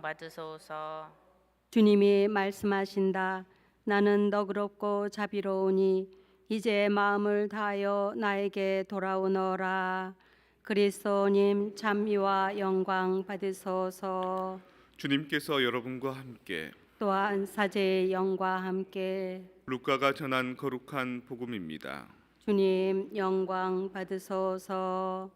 받으소서. 주님이 말씀하신다. 나는 너그럽고 자비로우니 이제 마음을 다하여 나에게 돌아오너라. 그리스도님 찬미와 영광 받으소서. 주님께서 여러분과 함께 또한 사제의 영과 함께 루카가 전한 거룩한 복음입니다. 주님 영광 받으소서.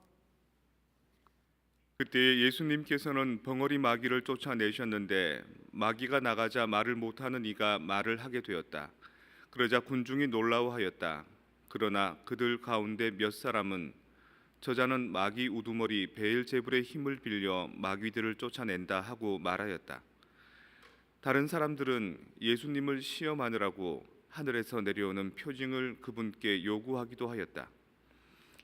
그때 예수님께서는 벙어리 마귀를 쫓아내셨는데 마귀가 나가자 말을 못하는 이가 말을 하게 되었다. 그러자 군중이 놀라워하였다. 그러나 그들 가운데 몇 사람은 저자는 마귀 우두머리 베엘제불의 힘을 빌려 마귀들을 쫓아낸다 하고 말하였다. 다른 사람들은 예수님을 시험하느라고 하늘에서 내려오는 표징을 그분께 요구하기도 하였다.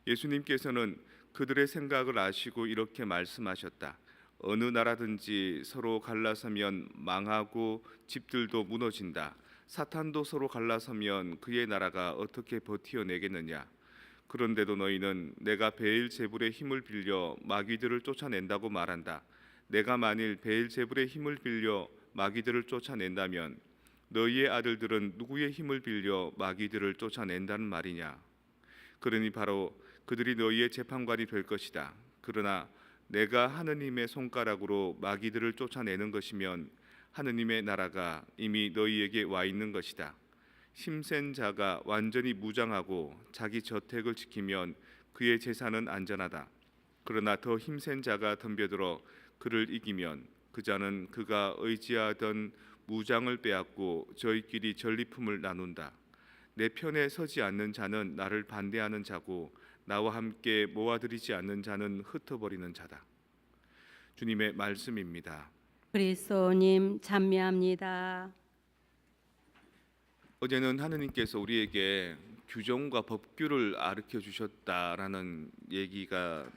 예수님께서는 그들의 생각을 아시고 이렇게 말씀하셨다. 어느 나라든지 서로 갈라서면 망하고 집들도 무너진다. 사탄도 서로 갈라서면 그의 나라가 어떻게 버티어내겠느냐. 그런데도 너희는 내가 베엘제불의 힘을 빌려 마귀들을 쫓아낸다고 말한다. 내가 만일 베엘제불의 힘을 빌려 마귀들을 쫓아낸다면 너희의 아들들은 누구의 힘을 빌려 마귀들을 쫓아낸다는 말이냐. 그러니 바로 그들이 너희의 재판관이 될 것이다. 그러나 내가 하느님의 손가락으로 마귀들을 쫓아내는 것이면 하느님의 나라가 이미 너희에게 와 있는 것이다. 힘센 자가 완전히 무장하고 자기 저택을 지키면 그의 재산은 안전하다. 그러나 더 힘센 자가 덤벼들어 그를 이기면 그 자는 그가 의지하던 무장을 빼앗고 저희끼리 전리품을 나눈다. 내 편에 서지 않는 자는 나를 반대하는 자고 나와 함께 모아들이지 않는 자는 흩어버리는 자다. 주님의 말씀입니다. 그리스도님 찬미합니다. 어제는 하느님께서 우리에게 규정과 법규를 가르쳐 주셨다라는 얘기가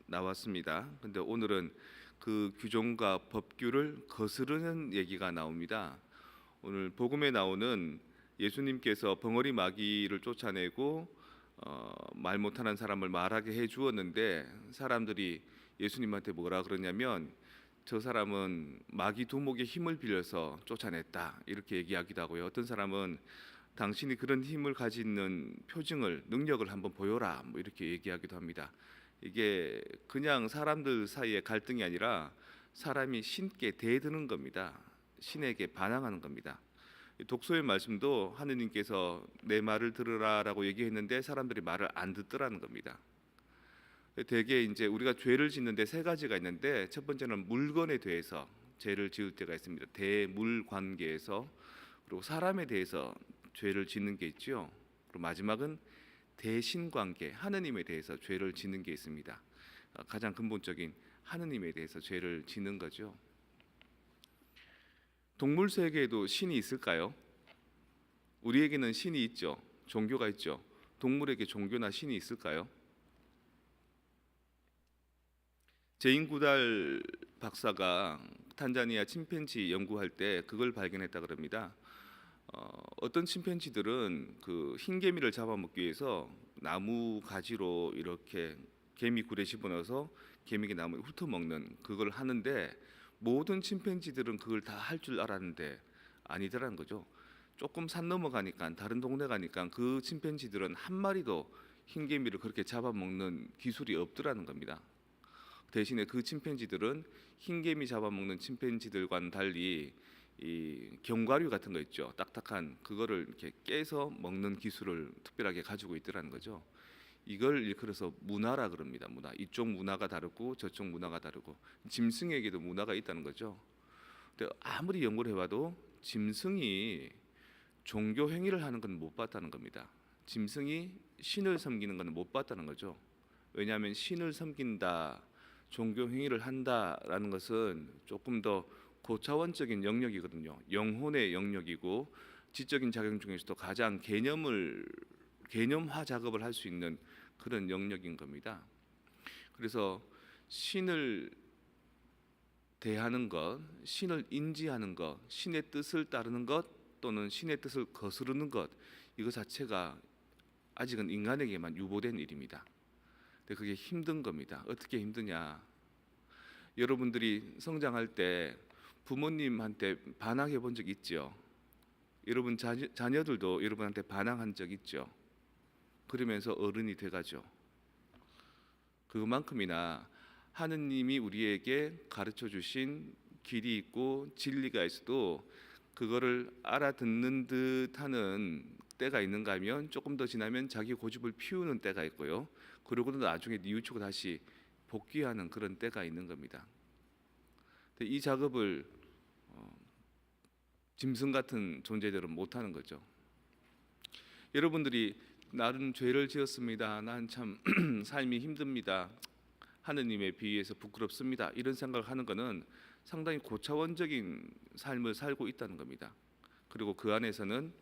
나왔습니다. 근데 오늘은 그 규정과 법규를 거스르는 얘기가 나옵니다. 오늘 복음에 나오는 예수님께서 벙어리 마귀를 쫓아내고 말 못하는 사람을 말하게 해주었는데 사람들이 예수님한테 뭐라 그러냐면 저 사람은 마귀 두목의 힘을 빌려서 쫓아냈다 이렇게 얘기하기도 하고요. 어떤 사람은 당신이 그런 힘을 가지는 표징을 능력을 한번 보여라 뭐 이렇게 얘기하기도 합니다. 이게 그냥 사람들 사이의 갈등이 아니라 사람이 신께 대드는 겁니다. 신에게 반항하는 겁니다. 독소의 말씀도 하느님께서 내 말을 들으라라고 얘기했는데 사람들이 말을 안 듣더라는 겁니다. 대개 이제 우리가 죄를 짓는데 세 가지가 있는데 첫 번째는 물건에 대해서 죄를 지을 때가 있습니다. 대물 관계에서. 그리고 사람에 대해서 죄를 짓는 게 있죠. 그리고 마지막은 대신 관계, 하느님에 대해서 죄를 짓는 게 있습니다. 가장 근본적인 하느님에 대해서 죄를 짓는 거죠. 동물 세계에도 신이 있을까요? 우리에게는 신이 있죠. 종교가 있죠. 동물에게 종교나 신이 있을까요? 제인 구달 박사가 탄자니아 침팬지 연구할 때 그걸 발견했다 그럽니다. 어떤 침팬지들은 그 흰개미를 잡아먹기 위해서 나무 가지로 이렇게 개미 굴에 집어넣어서 개미가 나무를 훑어먹는 그걸 하는데 모든 침팬지들은 그걸 다 할 줄 알았는데 아니더라는 거죠. 조금 산 넘어가니까 다른 동네 가니까 그 침팬지들은 한 마리도 흰개미를 그렇게 잡아먹는 기술이 없더라는 겁니다. 대신에 그 침팬지들은 흰개미 잡아먹는 침팬지들과는 달리 이 견과류 같은 거 있죠. 딱딱한 그거를 이렇게 깨서 먹는 기술을 특별하게 가지고 있더라는 거죠. 이걸 일컬어서 문화라 그럽니다. 문화. 이쪽 문화가 다르고 저쪽 문화가 다르고 짐승에게도 문화가 있다는 거죠. 근데 아무리 연구를 해봐도 짐승이 종교 행위를 하는 건 못 봤다는 겁니다. 짐승이 신을 섬기는 건 못 봤다는 거죠. 왜냐하면 신을 섬긴다, 종교 행위를 한다라는 것은 조금 더 고차원적인 영역이거든요. 영혼의 영역이고 지적인 작용 중에서도 가장 개념화 작업을 할 수 있는 그런 영역인 겁니다. 그래서 신을 대하는 것, 신을 인지하는 것, 신의 뜻을 따르는 것 또는 신의 뜻을 거스르는 것 이거 자체가 아직은 인간에게만 유보된 일입니다. 근데 그게 힘든 겁니다. 어떻게 힘드냐? 여러분들이 성장할 때 부모님한테 반항해 본 적 있죠? 여러분 자녀들도 여러분한테 반항한 적 있죠? 그러면서 어른이 돼가죠. 그만큼이나 하느님이 우리에게 가르쳐 주신 길이 있고 진리가 있어도 그거를 알아듣는 듯하는 때가 있는가 하면 조금 더 지나면 자기 고집을 피우는 때가 있고요. 그러고도 나중에 뉘우치고 다시 복귀하는 그런 때가 있는 겁니다. 이 작업을 짐승 같은 존재들은 못하는 거죠. 여러분들이 나는 죄를 지었습니다. 난 참 삶이 힘듭니다. 하느님에 비해서 부끄럽습니다. 이런 생각을 하는 것은 상당히 고차원적인 삶을 살고 있다는 겁니다. 그리고 그 안에서는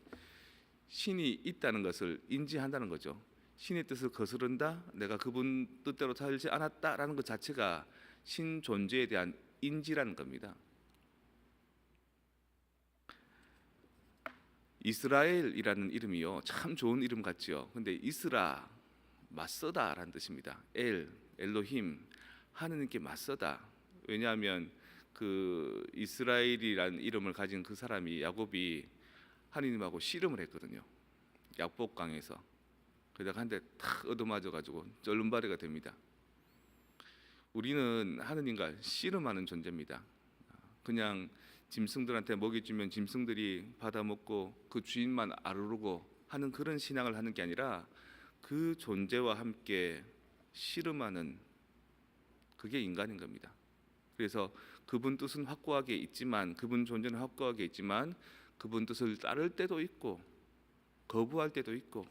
신이 있다는 것을 인지한다는 거죠. 신의 뜻을 거스른다, 내가 그분 뜻대로 살지 않았다라는 것 자체가 신 존재에 대한 인지라는 겁니다. 이스라엘이라는 이름이요, 참 좋은 이름 같지요. 근데 이스라, 맞서다라는 뜻입니다. 엘로힘, 하느님께 맞서다. 왜냐하면 그 이스라엘이라는 이름을 가진 그 사람이 야곱이 하느님하고 씨름을 했거든요. 약복강에서. 그러다가 한 대 탁 얻어맞아 가지고 쩔름바리가 됩니다. 우리는 하느님과 씨름하는 존재입니다. 그냥 짐승들한테 먹이 주면 짐승들이 받아 먹고 그 주인만 아르르고 하는 그런 신앙을 하는 게 아니라 그 존재와 함께 씨름하는, 그게 인간인 겁니다. 그래서 그분 뜻은 확고하게 있지만, 그분 존재는 확고하게 있지만 그분 뜻을 따를 때도 있고 거부할 때도 있고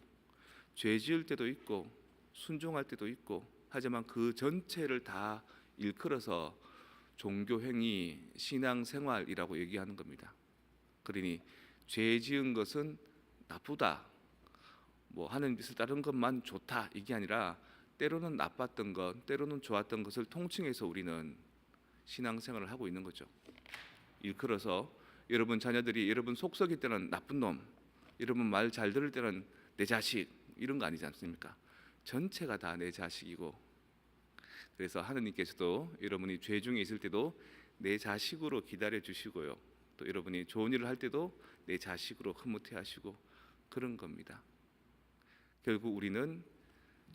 죄 지을 때도 있고 순종할 때도 있고, 하지만 그 전체를 다 일컬어서 종교 행위, 신앙 생활이라고 얘기하는 겁니다. 그러니 죄 지은 것은 나쁘다, 뭐 하는 뜻을 따른 것만 좋다, 이게 아니라 때로는 나빴던 것, 때로는 좋았던 것을 통칭해서 우리는 신앙생활을 하고 있는 거죠. 일컬어서 여러분 자녀들이 여러분 속 썩일 때는 나쁜 놈, 여러분 말 잘 들을 때는 내 자식, 이런 거 아니지 않습니까? 전체가 다 내 자식이고, 그래서 하느님께서도 여러분이 죄 중에 있을 때도 내 자식으로 기다려 주시고요, 또 여러분이 좋은 일을 할 때도 내 자식으로 흐뭇해 하시고 그런 겁니다. 결국 우리는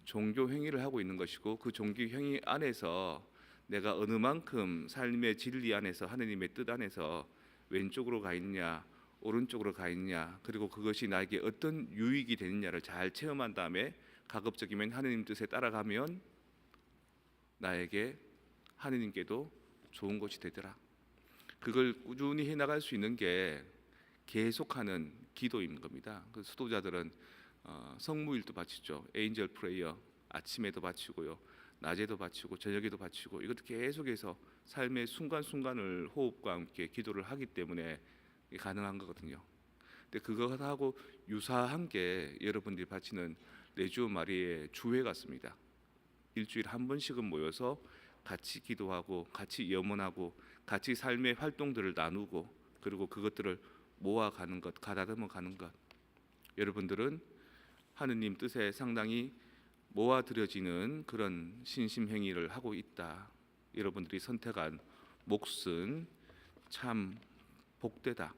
종교 행위를 하고 있는 것이고, 그 종교 행위 안에서 내가 어느 만큼 삶의 진리 안에서, 하느님의 뜻 안에서 왼쪽으로 가 있냐 오른쪽으로 가 있냐, 그리고 그것이 나에게 어떤 유익이 되느냐를 잘 체험한 다음에 가급적이면 하느님 뜻에 따라가면 나에게 하느님께도 좋은 것이 되더라. 그걸 꾸준히 해나갈 수 있는 게 계속하는 기도인 겁니다. 그 수도자들은 성무일도 바치죠. 에인젤 프레이어 아침에도 바치고요, 낮에도 바치고 저녁에도 바치고, 이것도 계속해서 삶의 순간순간을 호흡과 함께 기도를 하기 때문에 가능한 거거든요. 근데 그것하고 유사한 게 여러분들이 바치는 레지오 마리아의 주회 같습니다. 일주일에 한 번씩은 모여서 같이 기도하고 같이 염원하고 같이 삶의 활동들을 나누고, 그리고 그것들을 모아가는 것, 가다듬어 가는 것. 여러분들은 하느님 뜻에 상당히 모아들여지는 그런 신심행위를 하고 있다. 여러분들이 선택한 몫은 참 복되다.